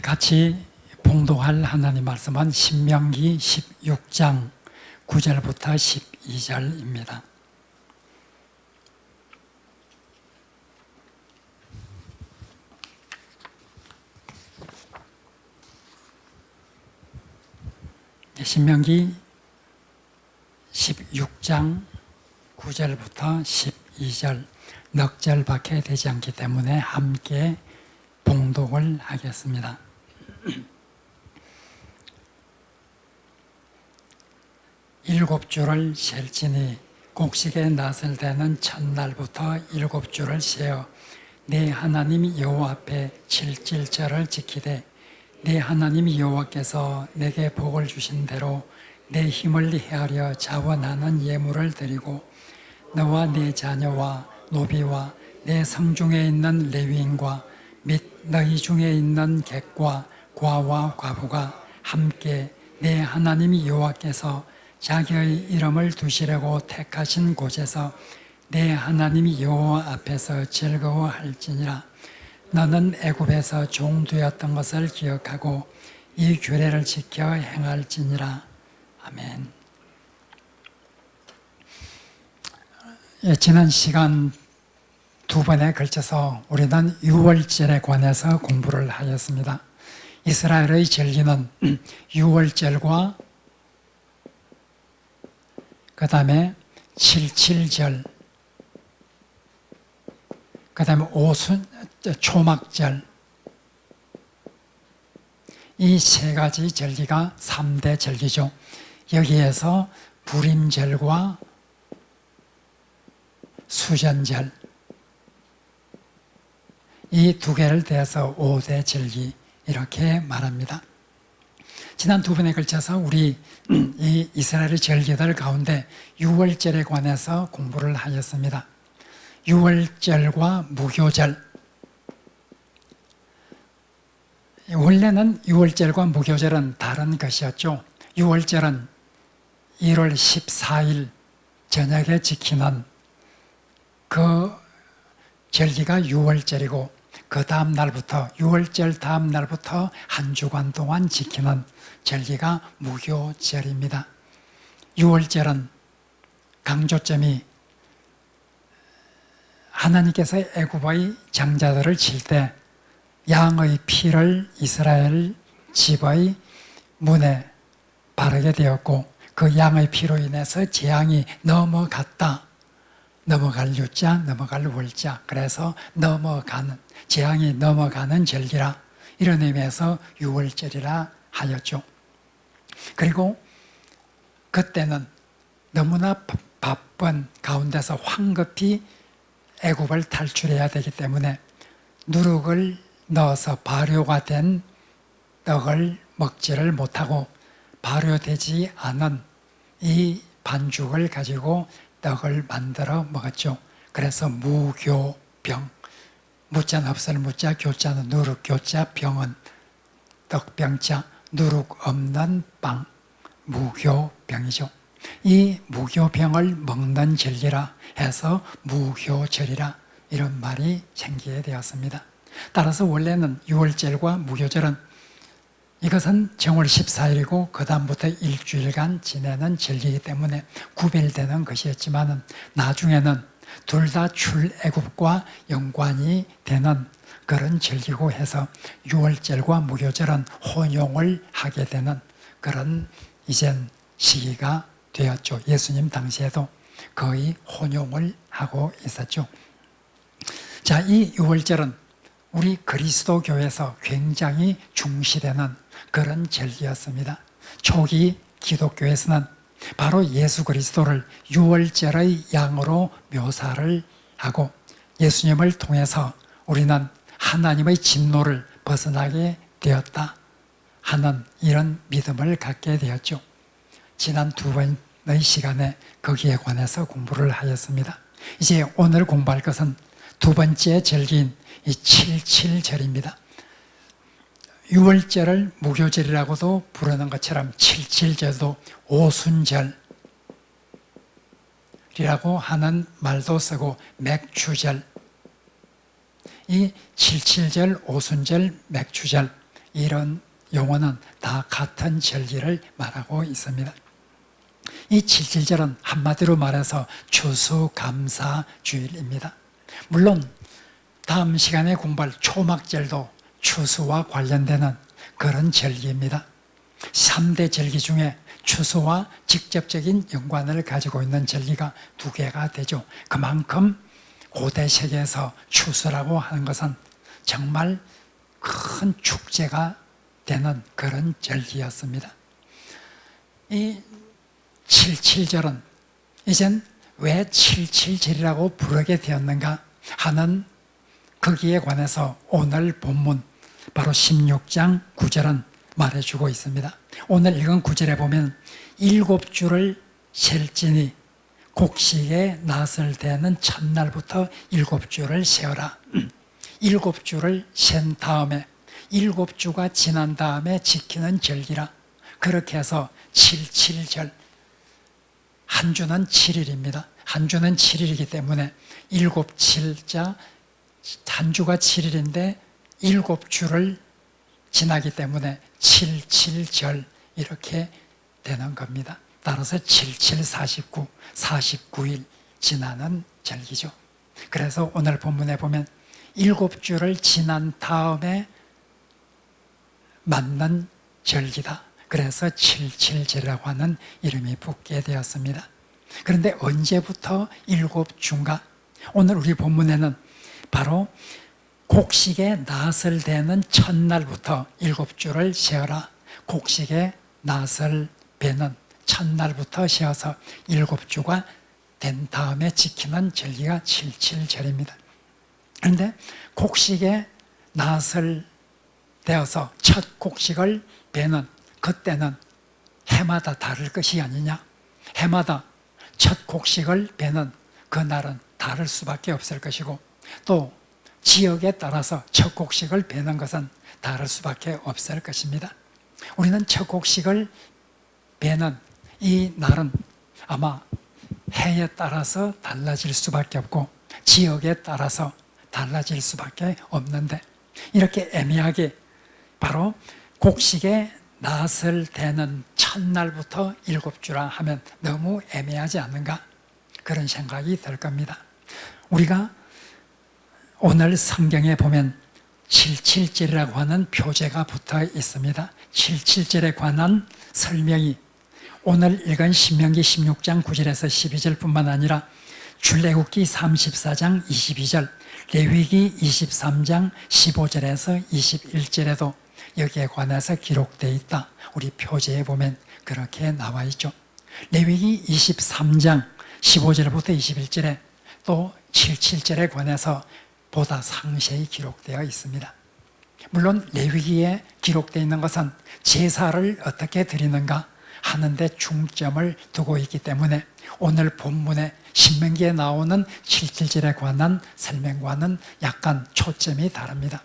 같이 봉독할 하나님 말씀은 신명기 16장 9절부터 12절입니다. 신명기 16장 9절부터 12절 넉 절밖에 되지 않기 때문에 함께 봉독을 하겠습니다. 일곱 주를 셀지니 곡식에 낫을 대는 첫날부터 일곱 주를 세어 네 하나님 여호와 앞에 칠칠절을 지키되 네 하나님 여호와께서 내게 복을 주신 대로 내 힘을 헤아려 자원하는 예물을 드리고 너와 네 자녀와 노비와 내 성중에 있는 레위인과 및 너희 중에 있는 객과 과와 과부가 함께 내 하나님 여호와께서 자기의 이름을 두시려고 택하신 곳에서 내 하나님 여호와 앞에서 즐거워할지니라. 너는 애굽에서 종되었던 것을 기억하고 이 규례를 지켜 행할지니라. 아멘. 지난 시간 두 번에 걸쳐서 우리는 유월절에 관해서 공부를 하였습니다. 이스라엘의 절기는 유월절과 그 다음에 칠칠절, 그 다음에 초막절, 이 세 가지 절기가 3대 절기죠. 여기에서 불임절과 수전절, 이 두 개를 대해서 5대 절기 이렇게 말합니다. 지난 두 번에 걸쳐서 우리 이 이스라엘의 절기들 가운데 유월절에 관해서 공부를 하였습니다. 유월절과 무교절. 원래는 유월절과 무교절은 다른 것이었죠. 유월절은 1월 14일 저녁에 지키는 그 절기가 유월절이고 그 다음 날부터 유월절 다음 날부터 한 주간 동안 지키는 절기가 무교절입니다. 유월절은 강조점이 하나님께서 애굽의 장자들을 칠 때 양의 피를 이스라엘 집의 문에 바르게 되었고 그 양의 피로 인해서 재앙이 넘어갔다. 넘어갈 유자, 넘어갈 월자. 그래서 넘어가는, 재앙이 넘어가는 절기라 이런 의미에서 유월절이라 하였죠. 그리고 그때는 너무나 바쁜 가운데서 황급히 애굽을 탈출해야 되기 때문에 누룩을 넣어서 발효가 된 떡을 먹지를 못하고 발효되지 않은 이 반죽을 가지고 떡을 만들어 먹었죠. 그래서 무교병, 무자는 없을 무자, 교자는 누룩, 교자, 병은 떡병자, 누룩 없는 빵, 무교병이죠. 이 무교병을 먹는 절기라 해서 무교절이라 이런 말이 생기게 되었습니다. 따라서 원래는 유월절과 무교절은 이것은 정월 14일이고 그 다음부터 일주일간 지내는 절기이기 때문에 구별되는 것이었지만 나중에는 둘 다 출애굽과 연관이 되는 그런 절기고 해서 유월절과 무교절은 혼용을 하게 되는 그런 이젠 시기가 되었죠. 예수님 당시에도 거의 혼용을 하고 있었죠. 자, 이 유월절은 우리 그리스도교에서 굉장히 중시되는 그런 절기였습니다. 초기 기독교에서는 바로 예수 그리스도를 유월절의 양으로 묘사를 하고 예수님을 통해서 우리는 하나님의 진노를 벗어나게 되었다 하는 이런 믿음을 갖게 되었죠. 지난 두 번의 시간에 거기에 관해서 공부를 하였습니다. 이제 오늘 공부할 것은 두 번째 절기인 이 칠칠절입니다. 유월절을 무교절이라고도 부르는 것처럼 칠칠절도 오순절이라고 하는 말도 쓰고 맥추절, 이 칠칠절, 오순절, 맥추절 이런 용어는 다 같은 절기를 말하고 있습니다. 이 칠칠절은 한마디로 말해서 추수감사주일입니다. 물론 다음 시간에 공부할 초막절도 추수와 관련되는 그런 절기입니다. 3대 절기 중에 추수와 직접적인 연관을 가지고 있는 절기가 2개가 되죠. 그만큼 고대 세계에서 추수라고 하는 것은 정말 큰 축제가 되는 그런 절기였습니다. 이 칠칠절은 이젠 왜 칠칠절이라고 부르게 되었는가 하는 거기에 관해서 오늘 본문 바로 16장 9절은 말해주고 있습니다. 오늘 읽은 9절에 보면 7주를 셀지니 곡식에 낫을 대는 첫날부터 7주를 세어라. 7주를 센 다음에 7주가 지난 다음에 지키는 절기라. 그렇게 해서 칠칠절, 한 주는 7일입니다. 한 주는 7일이기 때문에 7칠자 한 주가 7일인데 7주를 지나기 때문에 77절 이렇게 되는 겁니다. 따라서 77, 49, 49일 지나는 절기죠. 그래서 오늘 본문에 보면 7주를 지난 다음에 맞는 절기다. 그래서 77절이라고 하는 이름이 붙게 되었습니다. 그런데 언제부터 7주인가? 오늘 우리 본문에는 바로 곡식에 낫을 대는 첫날부터 7주를 세어라. 곡식에 낫을 베는 첫날부터 세어서 7주가 된 다음에 지키는 절기가 칠칠절입니다. 그런데 곡식에 낫을 대어서 첫 곡식을 베는 그때는 해마다 다를 것이 아니냐? 해마다 첫 곡식을 베는 그날은 다를 수밖에 없을 것이고 또 지역에 따라서 첫 곡식을 베는 것은 다를 수밖에 없을 것입니다. 우리는 첫 곡식을 베는 이 날은 아마 해에 따라서 달라질 수밖에 없고 지역에 따라서 달라질 수밖에 없는데 이렇게 애매하게 바로 곡식에 낫을 대는 첫날부터 7주라 하면 너무 애매하지 않는가? 그런 생각이 들 겁니다. 우리가 오늘 성경에 보면 77절이라고 하는 표제가 붙어 있습니다. 77절에 관한 설명이 오늘 읽은 신명기 16장 9절에서 12절뿐만 아니라 출애굽기 34장 22절, 레위기 23장 15절에서 21절에도 여기에 관해서 기록되어 있다. 우리 표제에 보면 그렇게 나와 있죠. 레위기 23장 15절부터 21절에 또 77절에 관해서 보다 상세히 기록되어 있습니다. 물론 레위기에 기록되어 있는 것은 제사를 어떻게 드리는가 하는데 중점을 두고 있기 때문에 오늘 본문에 신명기에 나오는 77절에 관한 설명과는 약간 초점이 다릅니다.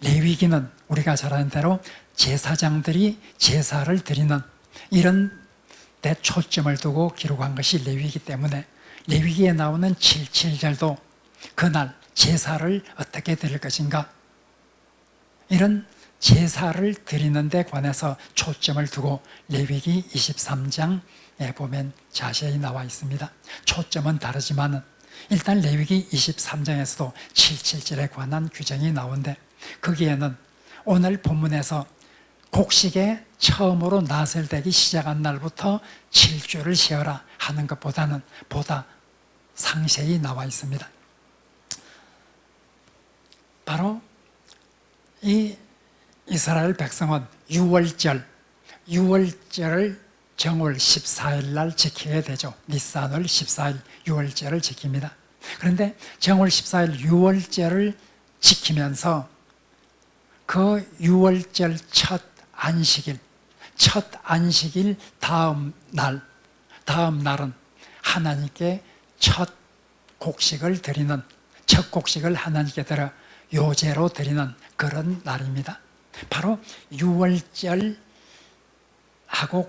레위기는 우리가 잘 아는 대로 제사장들이 제사를 드리는 이런 데 초점을 두고 기록한 것이 레위기이기 때문에 레위기에 나오는 77절도 그날 제사를 어떻게 드릴 것인가 이런 제사를 드리는 데 관해서 초점을 두고 레위기 23장에 보면 자세히 나와 있습니다. 초점은 다르지만 일단 레위기 23장에서도 77절에 관한 규정이 나오는데 거기에는 오늘 본문에서 곡식에 처음으로 낫을 대기 시작한 날부터 7주를 세어라 하는 것보다는 보다 상세히 나와 있습니다. 바로 이 이스라엘 백성은 6월절을 정월 14일 날 지키게 되죠. 니산월 14일 6월절을 지킵니다. 그런데 정월 14일 6월절을 지키면서 그 6월절 첫 안식일 다음 날은 하나님께 첫 곡식을 드리는 첫 곡식을 하나님께 드려 요제로 드리는 그런 날입니다. 바로 6월절하고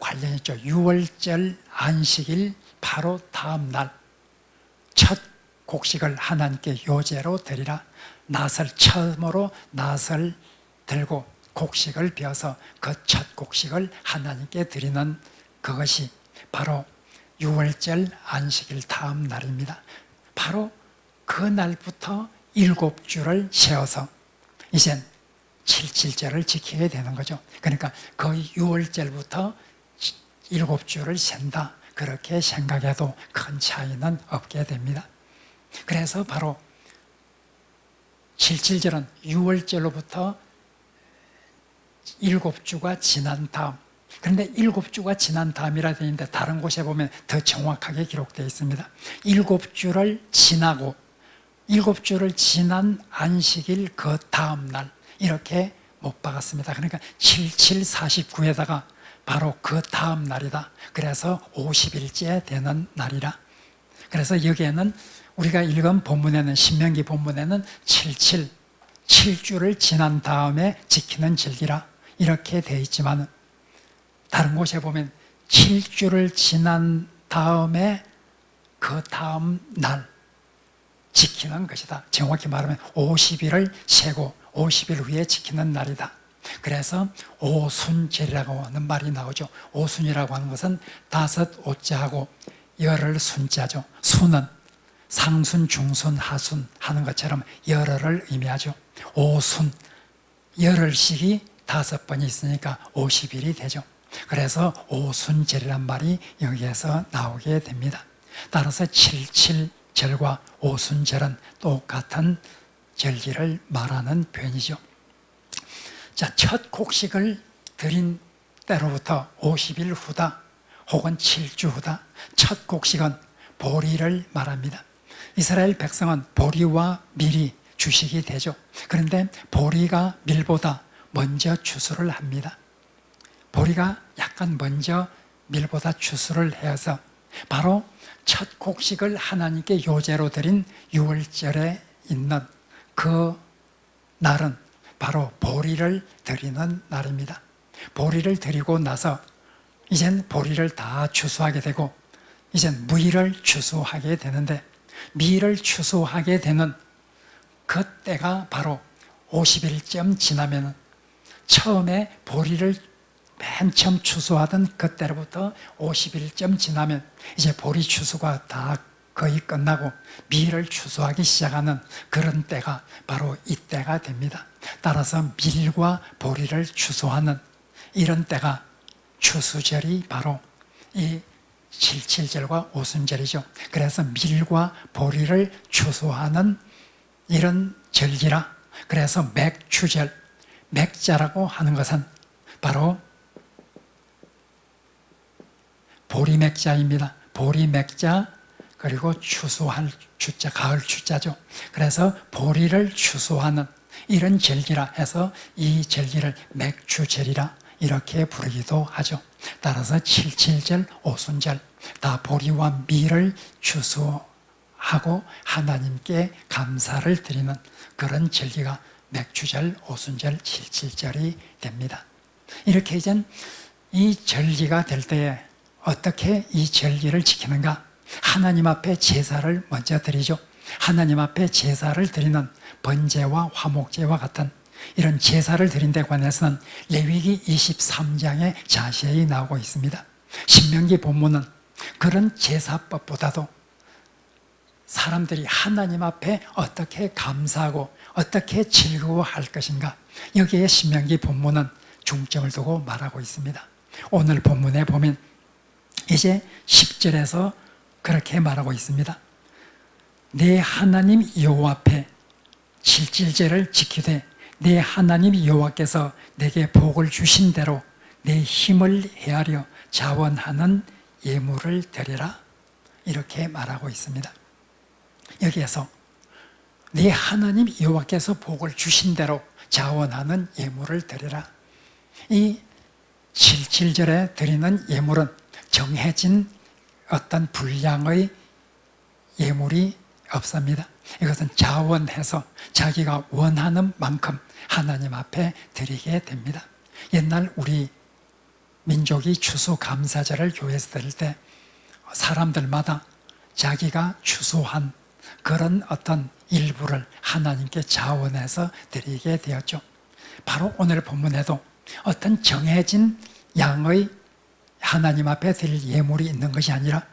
관련이 있죠. 6월절 안식일 바로 다음 날 첫 곡식을 하나님께 요제로 드리라. 처음으로 낫을 들고 곡식을 베어서 그 첫 곡식을 하나님께 드리는 그것이 바로 유월절 안식일 다음 날입니다. 바로 그 날부터 7주를 세워서 이젠 7.7절을 지키게 되는 거죠. 그러니까 그 6월절부터 7주를 센다, 그렇게 생각해도 큰 차이는 없게 됩니다. 그래서 바로 7.7절은 6월절로부터 7주가 지난 다음, 그런데 7주가 지난 다음이라 되어 있는데 다른 곳에 보면 더 정확하게 기록되어 있습니다. 7주를 지나고 7주를 지난 안식일 그 다음 날, 이렇게 못 박았습니다. 그러니까 7749에다가 바로 그 다음 날이다. 그래서 50일째 되는 날이라. 그래서 여기에는 우리가 읽은 본문에는, 신명기 본문에는 7주를 지난 다음에 지키는 절기라 이렇게 되어 있지만, 다른 곳에 보면 7주를 지난 다음에 그 다음 날 지키는 것이다. 정확히 말하면 50일을 세고 50일 후에 지키는 날이다. 그래서 오순절이라고 하는 말이 나오죠. 오순이라고 하는 것은 5오자하고 열흘 순자죠. 순은 상순, 중순, 하순 하는 것처럼 열흘을 의미하죠. 오순, 열흘씩이 5번이 있으니까 50일이 되죠. 그래서 오순절이란 말이 여기에서 나오게 됩니다. 따라서 7.7절과 오순절은 똑같은 절기를 말하는 표현이죠. 자, 첫 곡식을 드린 때로부터 50일 후다 혹은 7주 후다. 첫 곡식은 보리를 말합니다. 이스라엘 백성은 보리와 밀이 주식이 되죠. 그런데 보리가 밀보다 먼저 추수를 합니다. 보리가 약간 먼저 밀보다 추수를 해서 바로 첫 곡식을 하나님께 요제로 드린 6월절에 있는 그 날은 바로 보리를 드리는 날입니다. 보리를 드리고 나서 이젠 보리를 다 추수하게 되고 이젠 무의를 추수하게 되는데, 미를 추수하게 되는 그때가 바로 50일쯤 지나면, 처음에 보리를 맨 처음 추수하던 그때로부터 50일쯤 지나면 이제 보리 추수가 다 거의 끝나고 밀을 추수하기 시작하는 그런 때가 바로 이때가 됩니다. 따라서 밀과 보리를 추수하는 이런 때가 추수절이 바로 이 7.7절과 오순절이죠. 그래서 밀과 보리를 추수하는 이런 절기라. 그래서 맥추절, 맥자라고 하는 것은 바로 보리맥자입니다. 보리맥자, 그리고 추수할 추자, 가을 추자죠. 그래서 보리를 추수하는 이런 절기라 해서 이 절기를 맥추절이라 이렇게 부르기도 하죠. 따라서 7.7절, 오순절 다 보리와 밀을 추수하고 하나님께 감사를 드리는 그런 절기가 맥추절, 오순절, 7.7절이 됩니다. 이렇게 이제 이 절기가 될 때에 어떻게 이 절기를 지키는가? 하나님 앞에 제사를 먼저 드리죠. 하나님 앞에 제사를 드리는 번제와 화목제와 같은 이런 제사를 드린 데 관해서는 레위기 23장에 자세히 나오고 있습니다. 신명기 본문은 그런 제사법보다도 사람들이 하나님 앞에 어떻게 감사하고 어떻게 즐거워할 것인가, 여기에 신명기 본문은 중점을 두고 말하고 있습니다. 오늘 본문에 보면 이제 10절에서 그렇게 말하고 있습니다. 내 하나님 여호와 앞에 7.7절을 지키되 내 하나님 여호와께서 내게 복을 주신 대로 내 힘을 헤아려 자원하는 예물을 드리라, 이렇게 말하고 있습니다. 여기에서 내 하나님 여호와께서 복을 주신 대로 자원하는 예물을 드리라. 이 7.7절에 드리는 예물은 정해진 어떤 분량의 예물이 없습니다. 이것은 자원해서 자기가 원하는 만큼 하나님 앞에 드리게 됩니다. 옛날 우리 민족이 추수감사절을 교회에서 드릴 때 사람들마다 자기가 추수한 그런 어떤 일부를 하나님께 자원해서 드리게 되었죠. 바로 오늘 본문에도 어떤 정해진 양의 하나님 앞에 드릴 예물이 있는 것이 아니라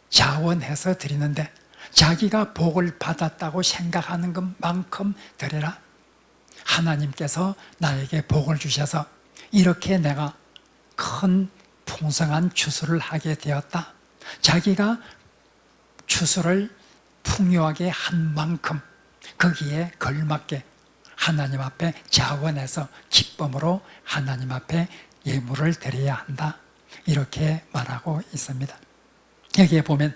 자원해서 드리는데 자기가 복을 받았다고 생각하는 것만큼 드려라. 하나님께서 나에게 복을 주셔서 이렇게 내가 큰 풍성한 추수를 하게 되었다. 자기가 추수를 풍요하게 한 만큼 거기에 걸맞게 하나님 앞에 자원해서 기쁨으로 하나님 앞에 예물을 드려야 한다. 이렇게 말하고 있습니다. 여기에 보면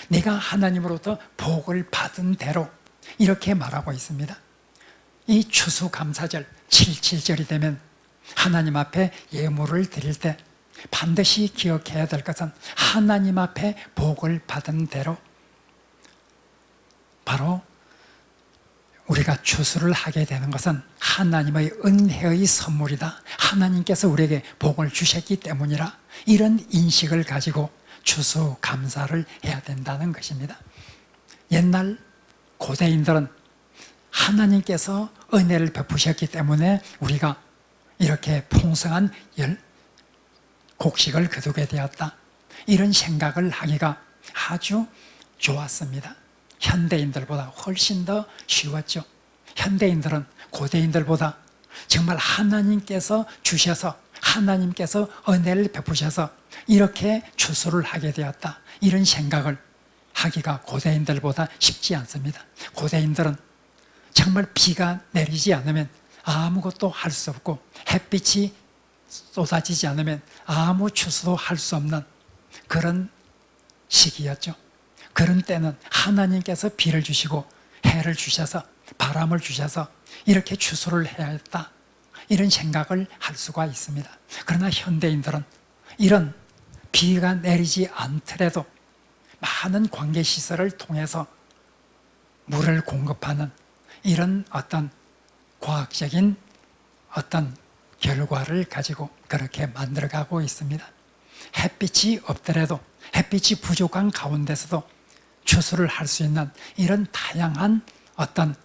내가 하나님으로부터 복을 받은 대로 이렇게 말하고 있습니다. 이 추수감사절 77절이 되면 하나님 앞에 예물을 드릴 때 반드시 기억해야 될 것은 하나님 앞에 복을 받은 대로 바로 우리가 추수를 하게 되는 것은 하나님의 은혜의 선물이다. 하나님께서 우리에게 복을 주셨기 때문이라 이런 인식을 가지고 추수감사를 해야 된다는 것입니다. 옛날 고대인들은 하나님께서 은혜를 베푸셨기 때문에 우리가 이렇게 풍성한 곡식을 거두게 되었다. 이런 생각을 하기가 아주 좋았습니다. 현대인들보다 훨씬 더 쉬웠죠. 현대인들은 고대인들보다 정말 하나님께서 주셔서 하나님께서 은혜를 베푸셔서 이렇게 추수를 하게 되었다. 이런 생각을 하기가 고대인들보다 쉽지 않습니다. 고대인들은 정말 비가 내리지 않으면 아무것도 할 수 없고 햇빛이 쏟아지지 않으면 아무 추수도 할 수 없는 그런 시기였죠. 그런 때는 하나님께서 비를 주시고 해를 주셔서 바람을 주셔서 이렇게 추수를 해야 했다. 이런 생각을 할 수가 있습니다. 그러나 현대인들은 이런 비가 내리지 않더라도 많은 관계시설을 통해서 물을 공급하는 이런 어떤 과학적인 어떤 결과를 가지고 그렇게 만들어가고 있습니다. 햇빛이 없더라도 햇빛이 부족한 가운데서도 추수를 할 수 있는 이런 다양한 어떤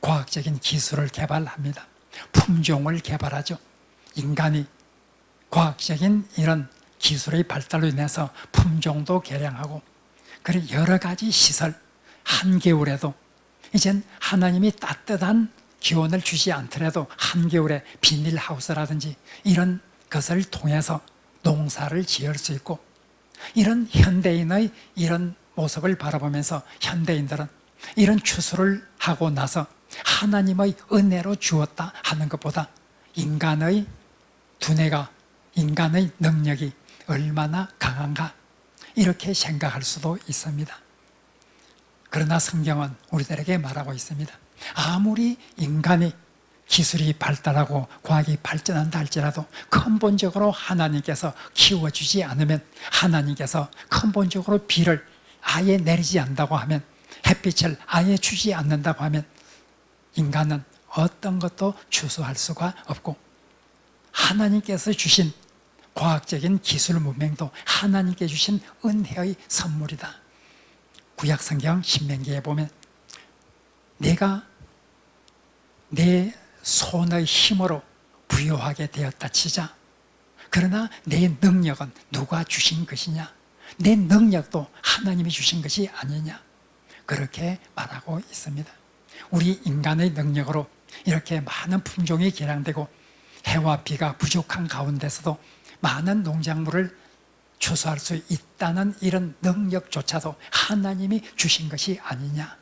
과학적인 기술을 개발합니다. 품종을 개발하죠. 인간이 과학적인 이런 기술의 발달로 인해서 품종도 개량하고 그리고 여러 가지 시설, 한겨울에도 이젠 하나님이 따뜻한 기온을 주지 않더라도 한겨울에 비닐하우스라든지 이런 것을 통해서 농사를 지을 수 있고 이런 현대인의 이런 모습을 바라보면서 현대인들은 이런 추수를 하고 나서 하나님의 은혜로 주었다 하는 것보다 인간의 두뇌가 인간의 능력이 얼마나 강한가 이렇게 생각할 수도 있습니다. 그러나 성경은 우리들에게 말하고 있습니다. 아무리 인간이 기술이 발달하고 과학이 발전한다 할지라도 근본적으로 하나님께서 키워주지 않으면 하나님께서 근본적으로 비를 아예 내리지 않는다고 하면 햇빛을 아예 주지 않는다고 하면 인간은 어떤 것도 추수할 수가 없고 하나님께서 주신 과학적인 기술 문명도 하나님께 주신 은혜의 선물이다. 구약성경 신명기에 보면 내가 내 손의 힘으로 부여하게 되었다 치자. 그러나 내 능력은 누가 주신 것이냐? 내 능력도 하나님이 주신 것이 아니냐? 그렇게 말하고 있습니다. 우리 인간의 능력으로 이렇게 많은 품종이 개량되고 해와 비가 부족한 가운데서도 많은 농작물을 추수할 수 있다는 이런 능력조차도 하나님이 주신 것이 아니냐?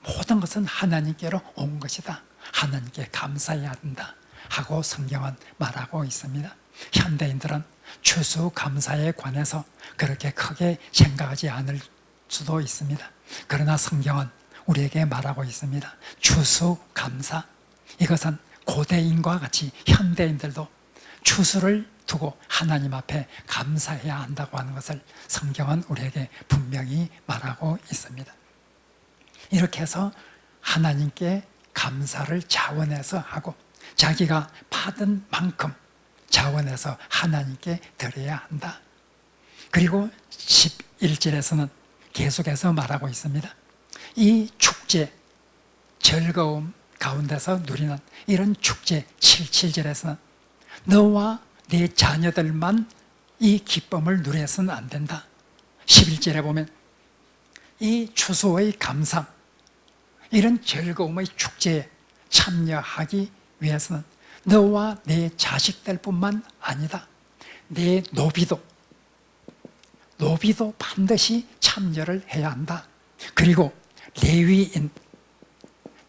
모든 것은 하나님께로 온 것이다. 하나님께 감사해야 된다 하고 성경은 말하고 있습니다. 현대인들은 추수감사에 관해서 그렇게 크게 생각하지 않을 수도 있습니다. 그러나 성경은 우리에게 말하고 있습니다. 추수감사, 이것은 고대인과 같이 현대인들도 추수를 두고 하나님 앞에 감사해야 한다고 하는 것을 성경은 우리에게 분명히 말하고 있습니다. 이렇게 해서 하나님께 감사를 자원해서 하고 자기가 받은 만큼 자원해서 하나님께 드려야 한다. 그리고 11절에서는 계속해서 말하고 있습니다. 이 축제, 즐거움 가운데서 누리는 이런 축제 77절에서는 너와 네 자녀들만 이 기쁨을 누려서는 안 된다. 11절에 보면 이 추수의 감상, 이런 즐거움의 축제에 참여하기 위해서는 너와 네 자식들 뿐만 아니다. 네 노비도 반드시 참여를 해야 한다. 그리고 레위인,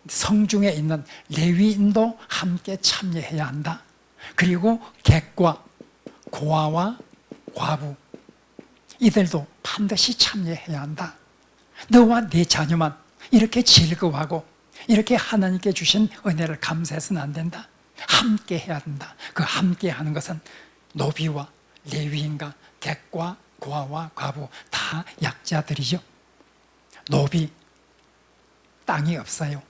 성중에 있는 레위인도 함께 참여해야 한다. 그리고 객과 고아와 과부, 이들도 반드시 참여해야 한다. 너와 네 자녀만 이렇게 즐거워하고 이렇게 하나님께 주신 은혜를 감사해서는 안 된다. 함께 해야 된다. 그 함께 하는 것은 노비와 레위인과 객과 고아와 과부 다 약자들이죠. 노비, 땅이 없어요.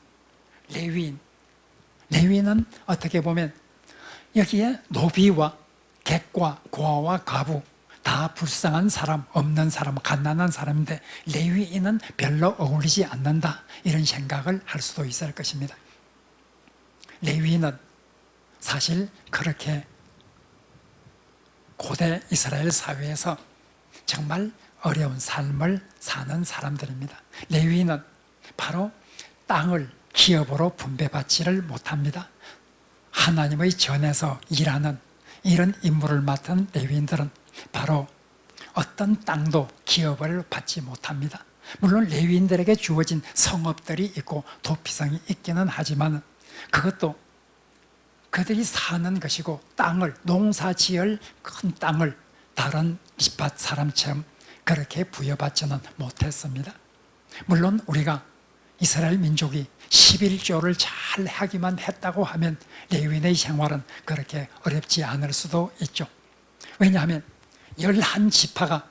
레위인은 어떻게 보면 여기에 노비와 객과 고아와 과부 다 불쌍한 사람, 없는 사람, 갓난한 사람인데 레위인은 별로 어울리지 않는다, 이런 생각을 할 수도 있을 것입니다. 레위인은 사실 그렇게 고대 이스라엘 사회에서 정말 어려운 삶을 사는 사람들입니다. 레위인은 바로 땅을 기업으로 분배받지를 못합니다. 하나님의 전에서 일하는 이런 임무를 맡은 레위인들은 바로 어떤 땅도 기업을 받지 못합니다. 물론 레위인들에게 주어진 성업들이 있고 도피성이 있기는 하지만 그것도 그들이 사는 것이고 땅을, 농사지을 큰 땅을 다른 밑밭 사람처럼 그렇게 부여받지는 못했습니다. 물론 우리가 이스라엘 민족이 11조를 잘 하기만 했다고 하면 레위인의 생활은 그렇게 어렵지 않을 수도 있죠. 왜냐하면 11지파가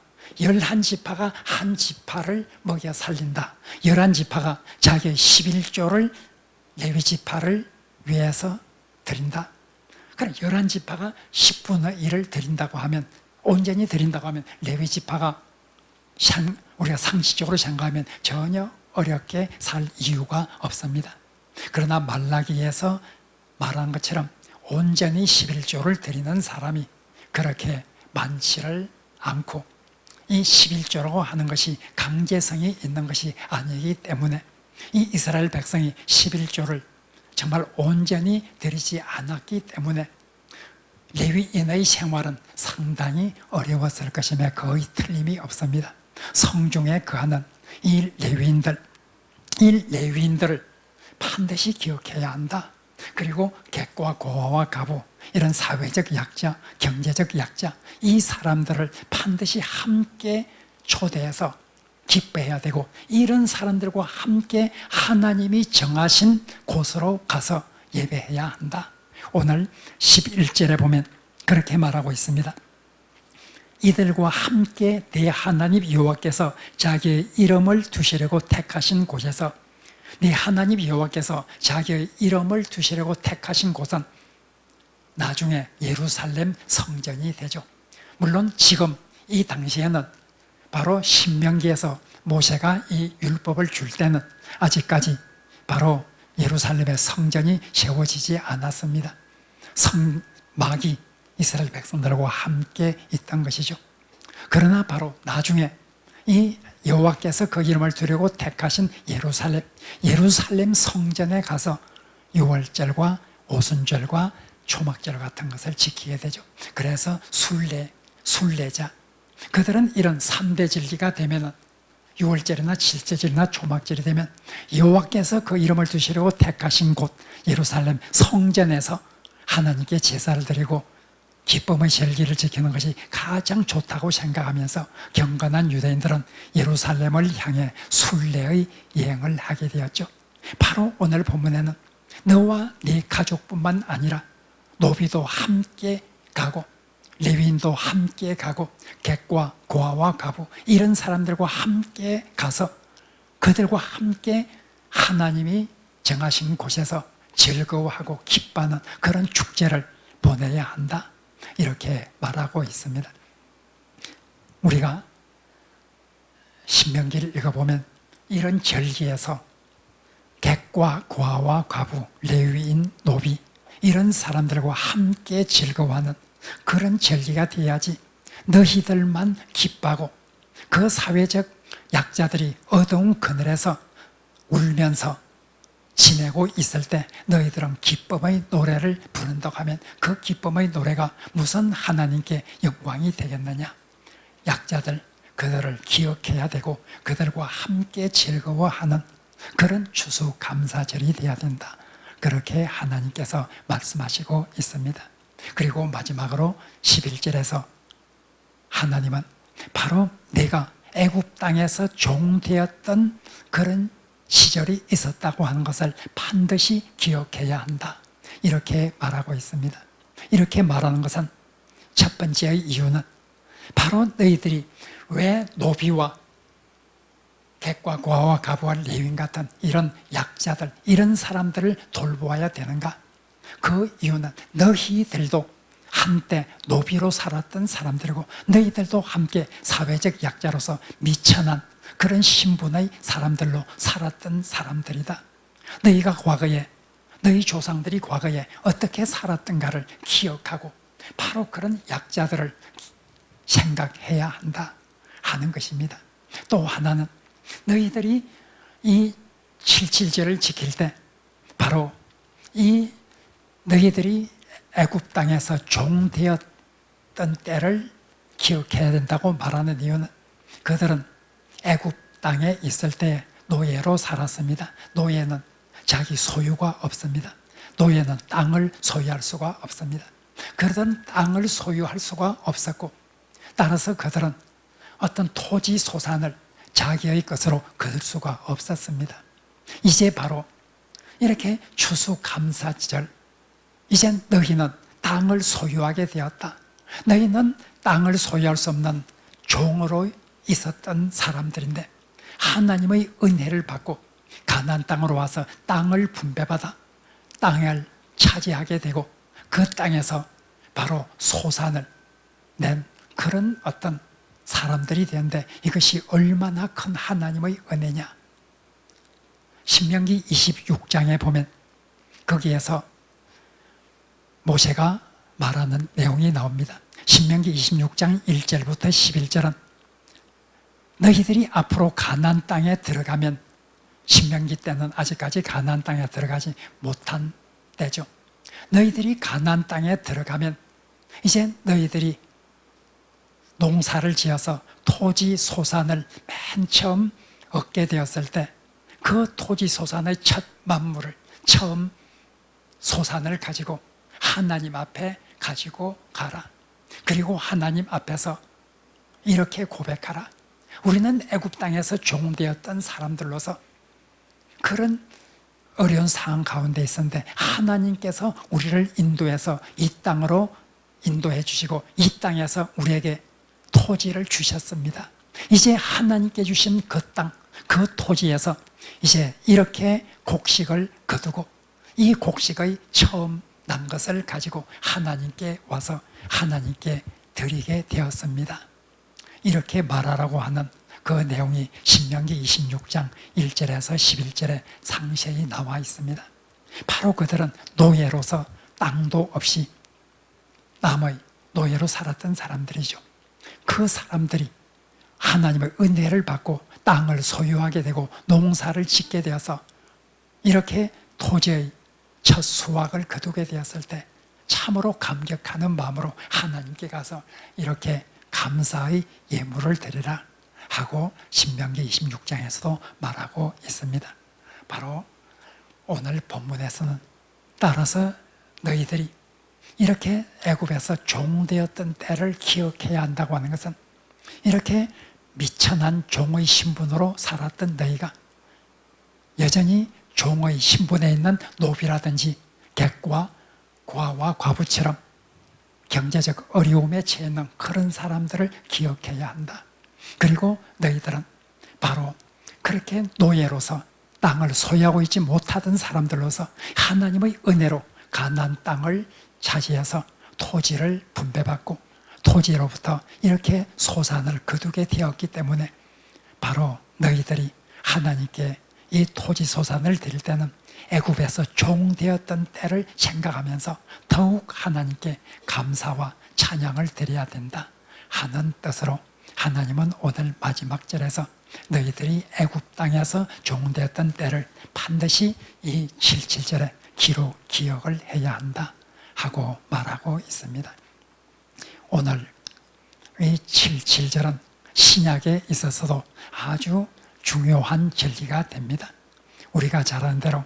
한 지파를 먹여 살린다. 11지파가 자기의 11조를 레위지파를 위해서 드린다. 그럼 11지파가 10분의 1을 드린다고 하면, 온전히 드린다고 하면 레위지파가 우리가 상식적으로 생각하면 전혀 어렵게 살 이유가 없습니다. 그러나 말라기에서 말한 것처럼 온전히 11조를 드리는 사람이 그렇게 많지를 않고, 이 11조라고 하는 것이 강제성이 있는 것이 아니기 때문에 이 이스라엘 백성이 11조를 정말 온전히 드리지 않았기 때문에 레위인의 생활은 상당히 어려웠을 것임에 거의 틀림이 없습니다. 성중에 거하는 이 레위인들을 반드시 기억해야 한다. 그리고 객과 고아와 과부, 이런 사회적 약자, 경제적 약자, 이 사람들을 반드시 함께 초대해서 기뻐해야 되고, 이런 사람들과 함께 하나님이 정하신 곳으로 가서 예배해야 한다. 오늘 11절에 보면 그렇게 말하고 있습니다. 이들과 함께 내 하나님 여호와께서 자기의 이름을 두시려고 택하신 곳에서, 네 하나님 여호와께서 자기의 이름을 두시려고 택하신 곳은 나중에 예루살렘 성전이 되죠. 물론 지금 이 당시에는 바로 신명기에서 모세가 이 율법을 줄 때는 아직까지 바로 예루살렘의 성전이 세워지지 않았습니다. 성막이 이스라엘 백성들과 함께 있던 것이죠. 그러나 바로 나중에 이 여호와께서 그 이름을 두려고 택하신 예루살렘 성전에 가서 유월절과 오순절과 초막절 같은 것을 지키게 되죠. 그래서 순례자, 그들은 이런 3대 절기가 되면, 6월절이나 7절이나 초막절이 되면 여호와께서 그 이름을 두시려고 택하신 곳 예루살렘 성전에서 하나님께 제사를 드리고 기쁨의 절기를 지키는 것이 가장 좋다고 생각하면서 경건한 유대인들은 예루살렘을 향해 순례의 여행을 하게 되었죠. 바로 오늘 본문에는 너와 네 가족뿐만 아니라 노비도 함께 가고 레위인도 함께 가고 객과 고아와 과부, 이런 사람들과 함께 가서 그들과 함께 하나님이 정하신 곳에서 즐거워하고 기뻐하는 그런 축제를 보내야 한다, 이렇게 말하고 있습니다. 우리가 신명기를 읽어보면 이런 절기에서 객과 고아와 과부, 레위인, 노비 이런 사람들과 함께 즐거워하는 그런 절기가 돼야지 너희들만 기뻐하고 그 사회적 약자들이 어두운 그늘에서 울면서 지내고 있을 때 너희들은 기쁨의 노래를 부른다고 하면 그 기쁨의 노래가 무슨 하나님께 영광이 되겠느냐. 약자들, 그들을 기억해야 되고 그들과 함께 즐거워하는 그런 추수감사절이 되어야 된다. 그렇게 하나님께서 말씀하시고 있습니다. 그리고 마지막으로 11절에서 하나님은 바로 내가 애굽 땅에서 종되었던 그런 시절이 있었다고 하는 것을 반드시 기억해야 한다. 이렇게 말하고 있습니다. 이렇게 말하는 것은 첫 번째의 이유는 바로 너희들이 왜 노비와 객과 고아와 과부와 레위인 같은 이런 약자들, 이런 사람들을 돌보아야 되는가? 그 이유는 너희들도 한때 노비로 살았던 사람들이고 너희들도 함께 사회적 약자로서 미천한 그런 신분의 사람들로 살았던 사람들이다. 너희가 과거에, 너희 조상들이 과거에 어떻게 살았던가를 기억하고 바로 그런 약자들을 생각해야 한다 하는 것입니다. 또 하나는 너희들이 이 77절을 지킬 때 바로 이 너희들이 애굽 땅에서 종되었던 때를 기억해야 된다고 말하는 이유는 그들은 애굽 땅에 있을 때 노예로 살았습니다. 노예는 자기 소유가 없습니다. 노예는 땅을 소유할 수가 없습니다. 그들은 땅을 소유할 수가 없었고 따라서 그들은 어떤 토지 소산을 자기의 것으로 거둘 수가 없었습니다. 이제 바로 이렇게 추수감사절, 이제 너희는 땅을 소유하게 되었다. 너희는 땅을 소유할 수 없는 종으로 있었던 사람들인데 하나님의 은혜를 받고 가나안 땅으로 와서 땅을 분배받아 땅을 차지하게 되고 그 땅에서 바로 소산을 낸 그런 어떤 사람들이 되는데 이것이 얼마나 큰 하나님의 은혜냐. 신명기 26장에 보면 거기에서 모세가 말하는 내용이 나옵니다. 신명기 26장 1절부터 11절은 너희들이 앞으로 가나안 땅에 들어가면, 신명기 때는 아직까지 가나안 땅에 들어가지 못한 때죠. 너희들이 가나안 땅에 들어가면 이제 너희들이 농사를 지어서 토지 소산을 맨 처음 얻게 되었을 때 그 토지 소산의 첫 만물을, 처음 소산을 가지고 하나님 앞에 가지고 가라. 그리고 하나님 앞에서 이렇게 고백하라. 우리는 애굽 땅에서 종되었던 사람들로서 그런 어려운 상황 가운데 있었는데 하나님께서 우리를 인도해서 이 땅으로 인도해 주시고 이 땅에서 우리에게 토지를 주셨습니다. 이제 하나님께 주신 그 땅, 그 토지에서 이제 이렇게 곡식을 거두고 이 곡식의 처음 난 것을 가지고 하나님께 와서 하나님께 드리게 되었습니다. 이렇게 말하라고 하는 그 내용이 신명기 26장 1절에서 11절에 상세히 나와 있습니다. 바로 그들은 노예로서 땅도 없이 남의 노예로 살았던 사람들이죠. 그 사람들이 하나님의 은혜를 받고 땅을 소유하게 되고 농사를 짓게 되어서 이렇게 토지의 첫 수확을 거두게 되었을 때 참으로 감격하는 마음으로 하나님께 가서 이렇게 감사의 예물을 드리라 하고 신명기 26장에서도 말하고 있습니다. 바로 오늘 본문에서는 따라서 너희들이 이렇게 애굽에서 종되었던 때를 기억해야 한다고 하는 것은 이렇게 미천한 종의 신분으로 살았던 너희가 여전히 종의 신분에 있는 노비라든지 객과 고아와 과부처럼 경제적 어려움에 처해 있는 그런 사람들을 기억해야 한다. 그리고 너희들은 바로 그렇게 노예로서 땅을 소유하고 있지 못하던 사람들로서 하나님의 은혜로 가나안 땅을 차지해서 토지를 분배받고 토지로부터 이렇게 소산을 거두게 되었기 때문에 바로 너희들이 하나님께 이 토지소산을 드릴 때는 애굽에서 종되었던 때를 생각하면서 더욱 하나님께 감사와 찬양을 드려야 된다 하는 뜻으로 하나님은 오늘 마지막 절에서 너희들이 애굽 땅에서 종되었던 때를 반드시 이 77절에 기억을 해야 한다 하고 말하고 있습니다. 오늘 이 77절은 신약에 있어서도 아주 중요한 절기가 됩니다. 우리가 잘 아는 대로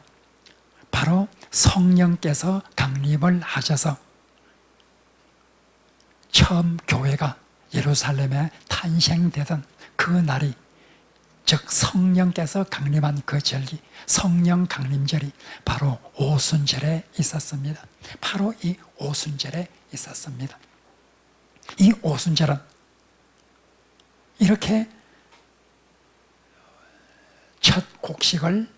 바로 성령께서 강림을 하셔서 처음 교회가 예루살렘에 탄생되던 그 날이, 즉 성령께서 강림한 그 절기, 성령 강림절이 바로 오순절에 있었습니다. 바로 이 오순절에 있었습니다. 이 오순절은 이렇게 첫 곡식을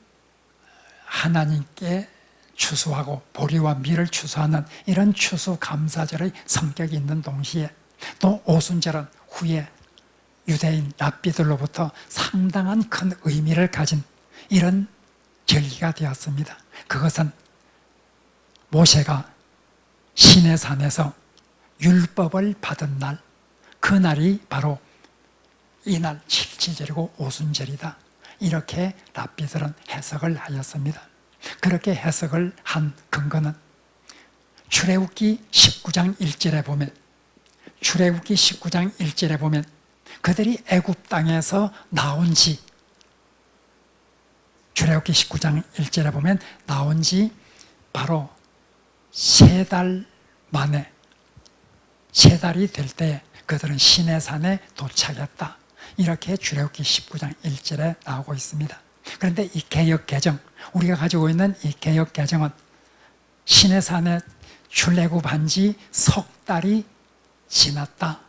하나님께 추수하고 보리와 밀을 추수하는 이런 추수감사절의 성격이 있는 동시에 또 오순절은 후에 유대인 랍비들로부터 상당한 큰 의미를 가진 이런 절기가 되었습니다. 그것은 모세가 시내산에서 율법을 받은 날, 그 날이 바로 이날 77절이고 오순절이다. 이렇게 랍비들은 해석을 하였습니다. 그렇게 해석을 한 근거는 출애굽기 19장 1절에 보면, 출애굽기 19장 1절에 보면 그들이 애굽 땅에서 나온 지, 출애굽기 19장 1절에 보면 나온 지 바로 3달 만에, 3달이 될 때 그들은 시내산에 도착했다. 이렇게 출애굽기 19장 1절에 나오고 있습니다. 그런데 이 개역 개정, 우리가 가지고 있는 이 개역 개정은 시내산에 출애굽한 지 석 달이 지났다,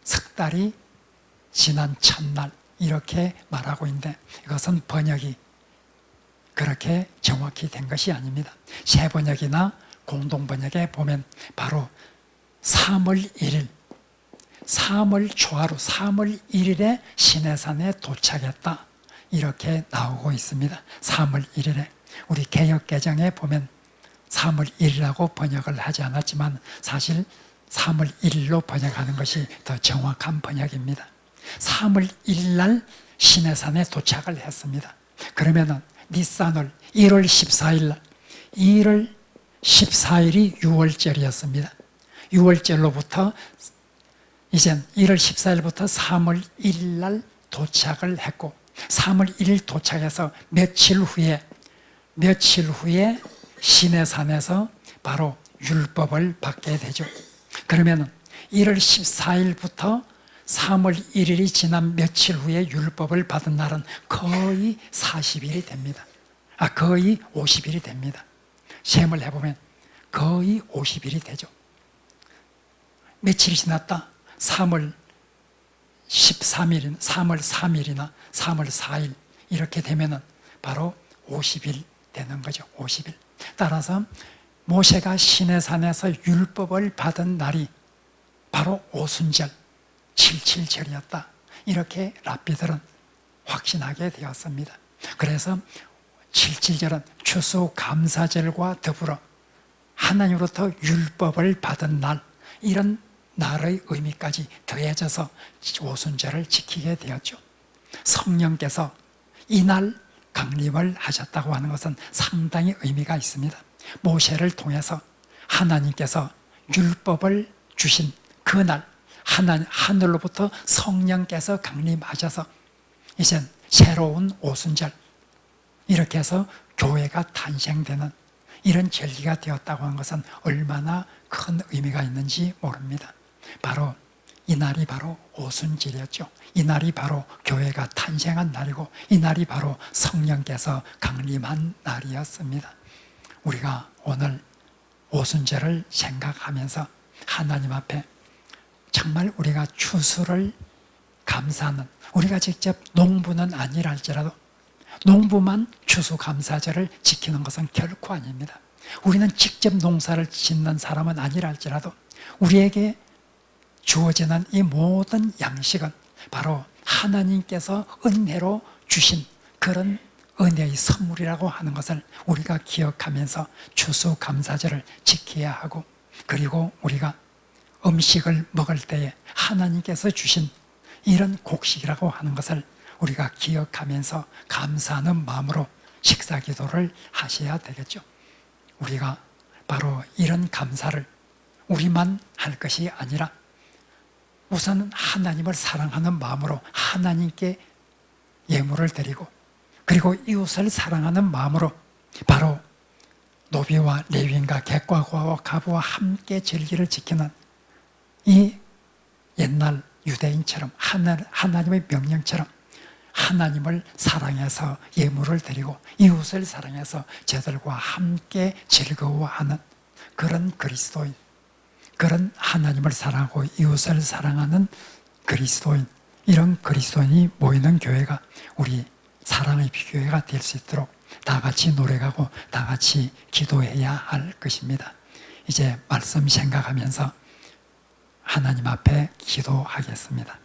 석 달이 지난 첫날, 이렇게 말하고 있는데 이것은 번역이 그렇게 정확히 된 것이 아닙니다. 새 번역이나 공동 번역에 보면 바로 3월 1일, 3월 초하루 3월 1일에 시내산에 도착했다, 이렇게 나오고 있습니다. 3월 1일에. 우리 개역 개정에 보면 3월 1일이라고 번역을 하지 않았지만 사실 3월 1일로 번역하는 것이 더 정확한 번역입니다. 3월 1일 날 시내산에 도착을 했습니다. 그러면은 니산월 1월 14일 날, 1월 14일이 6월절이었습니다. 6월절로부터 이제 1월 14일부터 3월 1일 날 도착을 했고 3월 1일 도착해서 며칠 후에 시내산에서 바로 율법을 받게 되죠. 그러면 1월 14일부터 3월 1일이 지난 며칠 후에 율법을 받은 날은 거의 40일이 됩니다. 거의 50일이 됩니다. 셈을 해보면 거의 50일이 되죠. 며칠이 지났다? 3월 13일이나 3월 3일이나 3월 4일 이렇게 되면은 바로 50일 되는 거죠. 50일. 따라서 모세가 시내산에서 율법을 받은 날이 바로 오순절 77절이었다. 이렇게 랍비들은 확신하게 되었습니다. 그래서 77절은 추수감사절과 더불어 하나님으로부터 율법을 받은 날, 이런 날의 의미까지 더해져서 오순절을 지키게 되었죠. 성령께서 이날 강림을 하셨다고 하는 것은 상당히 의미가 있습니다. 모세를 통해서 하나님께서 율법을 주신 그날, 하늘로부터 성령께서 강림하셔서 이제 새로운 오순절, 이렇게 해서 교회가 탄생되는 이런 절기가 되었다고 하는 것은 얼마나 큰 의미가 있는지 모릅니다. 바로 이날이 바로 오순절이었죠. 이날이 바로 교회가 탄생한 날이고 이날이 바로 성령께서 강림한 날이었습니다. 우리가 오늘 오순절을 생각하면서 하나님 앞에 정말 우리가 추수를 감사하는, 우리가 직접 농부는 아니라 할지라도 농부만 추수감사절을 지키는 것은 결코 아닙니다. 우리는 직접 농사를 짓는 사람은 아니라 할지라도 우리에게 주어지는 이 모든 양식은 바로 하나님께서 은혜로 주신 그런 은혜의 선물이라고 하는 것을 우리가 기억하면서 추수감사절을 지켜야 하고, 그리고 우리가 음식을 먹을 때에 하나님께서 주신 이런 곡식이라고 하는 것을 우리가 기억하면서 감사하는 마음으로 식사 기도를 하셔야 되겠죠. 우리가 바로 이런 감사를 우리만 할 것이 아니라 우선 하나님을 사랑하는 마음으로 하나님께 예물을 드리고, 그리고 이웃을 사랑하는 마음으로 바로 노비와 레위인과 객과고와 가부와 함께 절기를 지키는 이 옛날 유대인처럼 하나님의 명령처럼 하나님을 사랑해서 예물을 드리고 이웃을 사랑해서 저들과 함께 즐거워하는 그런 그리스도인, 그런 하나님을 사랑하고 이웃을 사랑하는 그리스도인, 이런 그리스도인이 모이는 교회가 우리 사랑의 교회가 될 수 있도록 다 같이 노력하고 다 같이 기도해야 할 것입니다. 이제 말씀 생각하면서 하나님 앞에 기도하겠습니다.